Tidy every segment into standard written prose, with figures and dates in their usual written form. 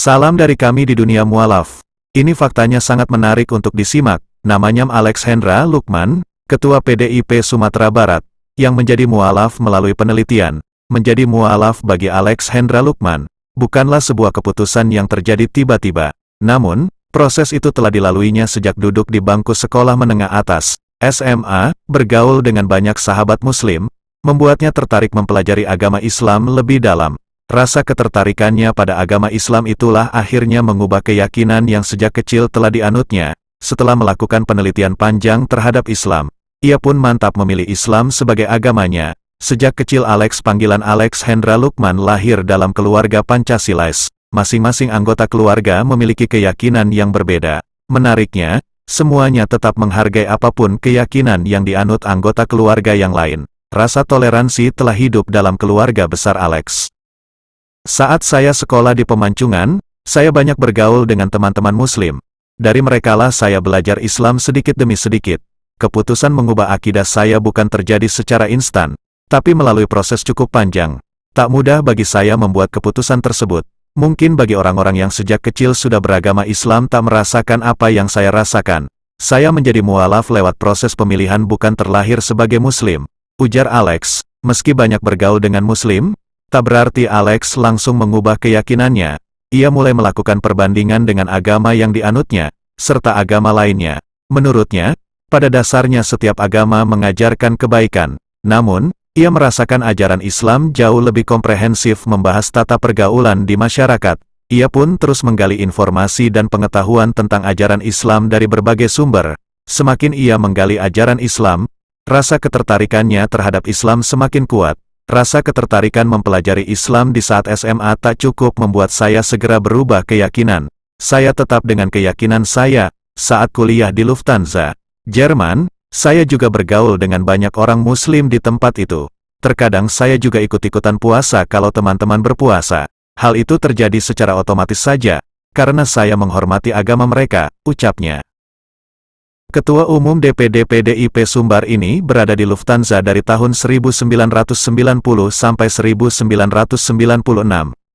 Salam dari kami di dunia mualaf. Ini faktanya sangat menarik untuk disimak. Namanya Alex Hendra Lukman, Ketua PDIP Sumatera Barat, yang menjadi mualaf melalui penelitian. Menjadi mualaf bagi Alex Hendra Lukman bukanlah sebuah keputusan yang terjadi tiba-tiba. Namun, proses itu telah dilaluinya sejak duduk di bangku sekolah menengah atas, SMA, bergaul dengan banyak sahabat Muslim, membuatnya tertarik mempelajari agama Islam lebih dalam. Rasa ketertarikannya pada agama Islam itulah akhirnya mengubah keyakinan yang sejak kecil telah dianutnya. Setelah melakukan penelitian panjang terhadap Islam, ia pun mantap memilih Islam sebagai agamanya. Sejak kecil panggilan Alex Hendra Lukman lahir dalam keluarga Pancasilais. Masing-masing anggota keluarga memiliki keyakinan yang berbeda. Menariknya, semuanya tetap menghargai apapun keyakinan yang dianut anggota keluarga yang lain. Rasa toleransi telah hidup dalam keluarga besar Alex. Saat saya sekolah di Pemancungan, saya banyak bergaul dengan teman-teman Muslim. Dari merekalah saya belajar Islam sedikit demi sedikit. Keputusan mengubah akidah saya bukan terjadi secara instan, tapi melalui proses cukup panjang. Tak mudah bagi saya membuat keputusan tersebut. Mungkin bagi orang-orang yang sejak kecil sudah beragama Islam tak merasakan apa yang saya rasakan. Saya menjadi mualaf lewat proses pemilihan bukan terlahir sebagai Muslim, ujar Alex. Meski banyak bergaul dengan Muslim, tak berarti Alex langsung mengubah keyakinannya. Ia mulai melakukan perbandingan dengan agama yang dianutnya, serta agama lainnya. Menurutnya, pada dasarnya setiap agama mengajarkan kebaikan. Namun, ia merasakan ajaran Islam jauh lebih komprehensif membahas tata pergaulan di masyarakat. Ia pun terus menggali informasi dan pengetahuan tentang ajaran Islam dari berbagai sumber. Semakin ia menggali ajaran Islam, rasa ketertarikannya terhadap Islam semakin kuat. Rasa ketertarikan mempelajari Islam di saat SMA tak cukup membuat saya segera berubah keyakinan. Saya tetap dengan keyakinan saya. Saat kuliah di Lufthansa, Jerman, saya juga bergaul dengan banyak orang Muslim di tempat itu. Terkadang saya juga ikut-ikutan puasa kalau teman-teman berpuasa. Hal itu terjadi secara otomatis saja, karena saya menghormati agama mereka, ucapnya. Ketua Umum DPD PDIP Sumbar ini berada di Lufthansa dari tahun 1990 sampai 1996.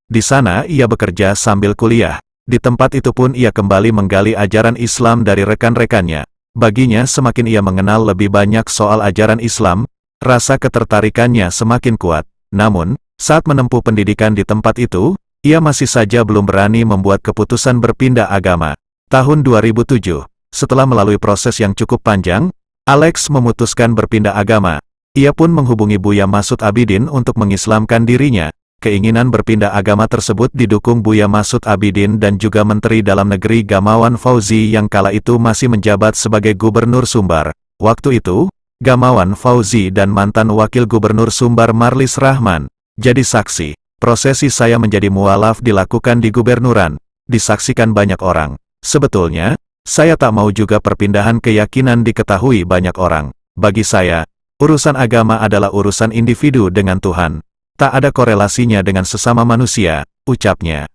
Di sana ia bekerja sambil kuliah. Di tempat itu pun ia kembali menggali ajaran Islam dari rekan-rekannya. Baginya semakin ia mengenal lebih banyak soal ajaran Islam, rasa ketertarikannya semakin kuat. Namun, saat menempuh pendidikan di tempat itu, ia masih saja belum berani membuat keputusan berpindah agama. Tahun 2007. Setelah melalui proses yang cukup panjang, Alex memutuskan berpindah agama. Ia pun menghubungi Buya Masud Abidin untuk mengislamkan dirinya. Keinginan berpindah agama tersebut didukung Buya Masud Abidin dan juga Menteri Dalam Negeri Gamawan Fauzi yang kala itu masih menjabat sebagai Gubernur Sumbar. Waktu itu, Gamawan Fauzi dan mantan Wakil Gubernur Sumbar Marlis Rahman jadi saksi. Prosesi saya menjadi mualaf dilakukan di gubernuran, disaksikan banyak orang. Sebetulnya, saya tak mau juga perpindahan keyakinan diketahui banyak orang. Bagi saya, urusan agama adalah urusan individu dengan Tuhan. Tak ada korelasinya dengan sesama manusia, ucapnya.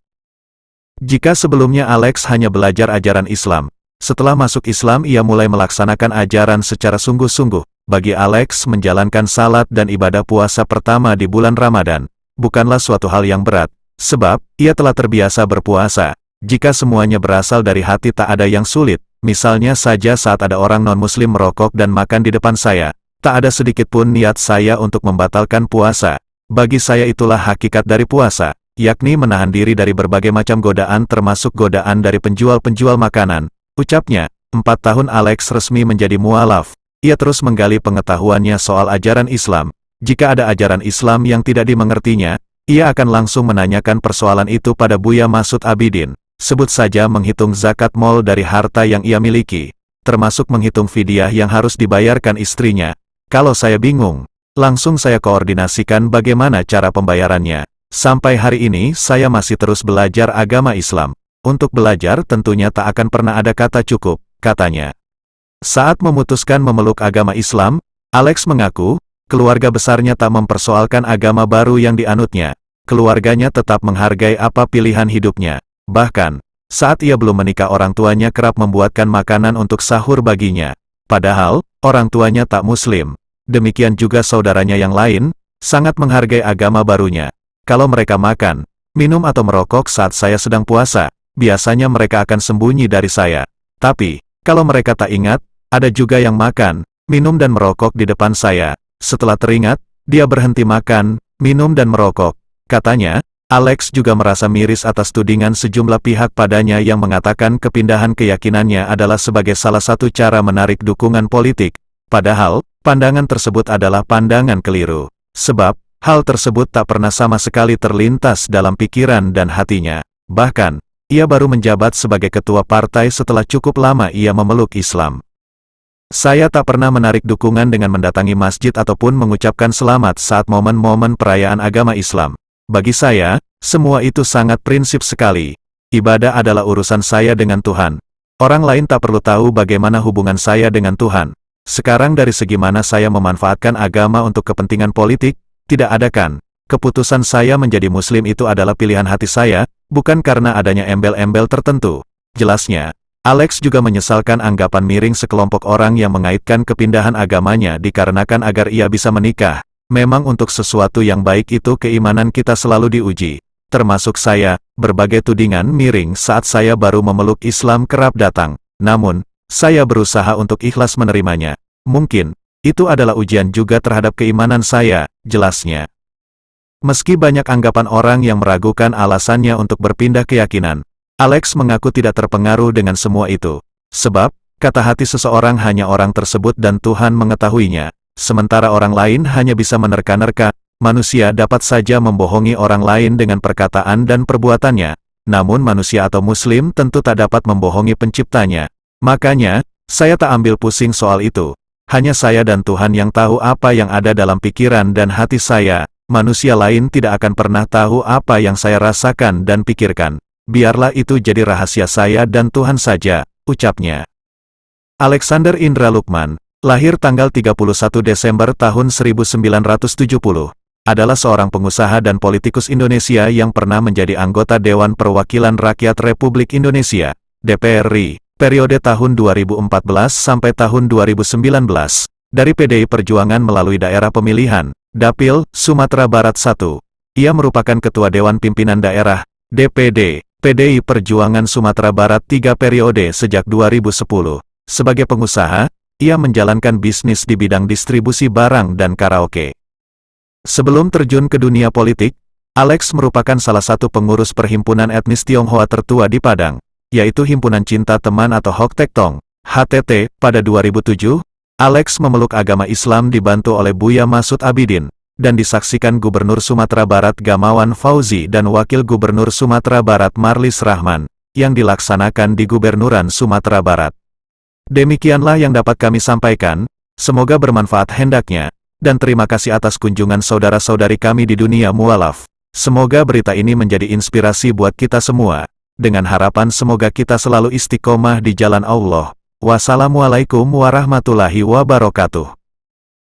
Jika sebelumnya Alex hanya belajar ajaran Islam, setelah masuk Islam ia mulai melaksanakan ajaran secara sungguh-sungguh. Bagi Alex menjalankan salat dan ibadah puasa pertama di bulan Ramadan, bukanlah suatu hal yang berat, sebab ia telah terbiasa berpuasa. Jika semuanya berasal dari hati tak ada yang sulit, misalnya saja saat ada orang non-muslim merokok dan makan di depan saya, tak ada sedikit pun niat saya untuk membatalkan puasa. Bagi saya itulah hakikat dari puasa, yakni menahan diri dari berbagai macam godaan termasuk godaan dari penjual-penjual makanan, ucapnya. 4 tahun Alex resmi menjadi mualaf, ia terus menggali pengetahuannya soal ajaran Islam. Jika ada ajaran Islam yang tidak dimengertinya, ia akan langsung menanyakan persoalan itu pada Buya Masud Abidin. Sebut saja menghitung zakat mal dari harta yang ia miliki, termasuk menghitung fidyah yang harus dibayarkan istrinya. Kalau saya bingung, langsung saya koordinasikan bagaimana cara pembayarannya. Sampai hari ini saya masih terus belajar agama Islam. Untuk belajar tentunya tak akan pernah ada kata cukup, katanya. Saat memutuskan memeluk agama Islam, Alex mengaku, keluarga besarnya tak mempersoalkan agama baru yang dianutnya. Keluarganya tetap menghargai apa pilihan hidupnya. Bahkan, saat ia belum menikah orang tuanya kerap membuatkan makanan untuk sahur baginya. Padahal, orang tuanya tak muslim. Demikian juga saudaranya yang lain, sangat menghargai agama barunya. Kalau mereka makan, minum atau merokok saat saya sedang puasa. Biasanya mereka akan sembunyi dari saya. Tapi, kalau mereka tak ingat, ada juga yang makan, minum dan merokok di depan saya. Setelah teringat, dia berhenti makan, minum dan merokok. Katanya, Alex juga merasa miris atas tudingan sejumlah pihak padanya yang mengatakan kepindahan keyakinannya adalah sebagai salah satu cara menarik dukungan politik. Padahal, pandangan tersebut adalah pandangan keliru. Sebab, hal tersebut tak pernah sama sekali terlintas dalam pikiran dan hatinya. Bahkan, ia baru menjabat sebagai ketua partai setelah cukup lama ia memeluk Islam. Saya tak pernah menarik dukungan dengan mendatangi masjid ataupun mengucapkan selamat saat momen-momen perayaan agama Islam. Bagi saya, semua itu sangat prinsip sekali. Ibadah adalah urusan saya dengan Tuhan. Orang lain tak perlu tahu bagaimana hubungan saya dengan Tuhan. Sekarang dari segi mana saya memanfaatkan agama untuk kepentingan politik, tidak ada kan. Keputusan saya menjadi Muslim itu adalah pilihan hati saya, bukan karena adanya embel-embel tertentu. Jelasnya, Alex juga menyesalkan anggapan miring sekelompok orang yang mengaitkan kepindahan agamanya dikarenakan agar ia bisa menikah. Memang untuk sesuatu yang baik itu keimanan kita selalu diuji. Termasuk saya, berbagai tudingan miring saat saya baru memeluk Islam kerap datang. Namun, saya berusaha untuk ikhlas menerimanya. Mungkin, itu adalah ujian juga terhadap keimanan saya, jelasnya. Meski banyak anggapan orang yang meragukan alasannya untuk berpindah keyakinan, Alex mengaku tidak terpengaruh dengan semua itu. Sebab, kata hati seseorang hanya orang tersebut dan Tuhan mengetahuinya. Sementara orang lain hanya bisa menerka-nerka, manusia dapat saja membohongi orang lain dengan perkataan dan perbuatannya. Namun manusia atau Muslim tentu tak dapat membohongi penciptanya. Makanya, saya tak ambil pusing soal itu. Hanya saya dan Tuhan yang tahu apa yang ada dalam pikiran dan hati saya. Manusia lain tidak akan pernah tahu apa yang saya rasakan dan pikirkan. Biarlah itu jadi rahasia saya dan Tuhan saja, ucapnya. Alexander Indra Lukman, lahir tanggal 31 Desember tahun 1970, adalah seorang pengusaha dan politikus Indonesia yang pernah menjadi anggota Dewan Perwakilan Rakyat Republik Indonesia, DPR RI, periode tahun 2014 sampai tahun 2019, dari PDI Perjuangan melalui daerah pemilihan, Dapil, Sumatera Barat 1. Ia merupakan Ketua Dewan Pimpinan Daerah, DPD, PDI Perjuangan Sumatera Barat 3 periode sejak 2010. Sebagai pengusaha, ia menjalankan bisnis di bidang distribusi barang dan karaoke. Sebelum terjun ke dunia politik, Alex merupakan salah satu pengurus perhimpunan etnis Tionghoa tertua di Padang, yaitu Himpunan Cinta Teman atau Hok Tek Tong, HTT. Pada 2007, Alex memeluk agama Islam dibantu oleh Buya Masud Abidin, dan disaksikan Gubernur Sumatera Barat Gamawan Fauzi dan Wakil Gubernur Sumatera Barat Marlis Rahman, yang dilaksanakan di Gubernuran Sumatera Barat. Demikianlah yang dapat kami sampaikan, semoga bermanfaat hendaknya, dan terima kasih atas kunjungan saudara-saudari kami di dunia mualaf. Semoga berita ini menjadi inspirasi buat kita semua, dengan harapan semoga kita selalu istiqomah di jalan Allah. Wassalamualaikum warahmatullahi wabarakatuh.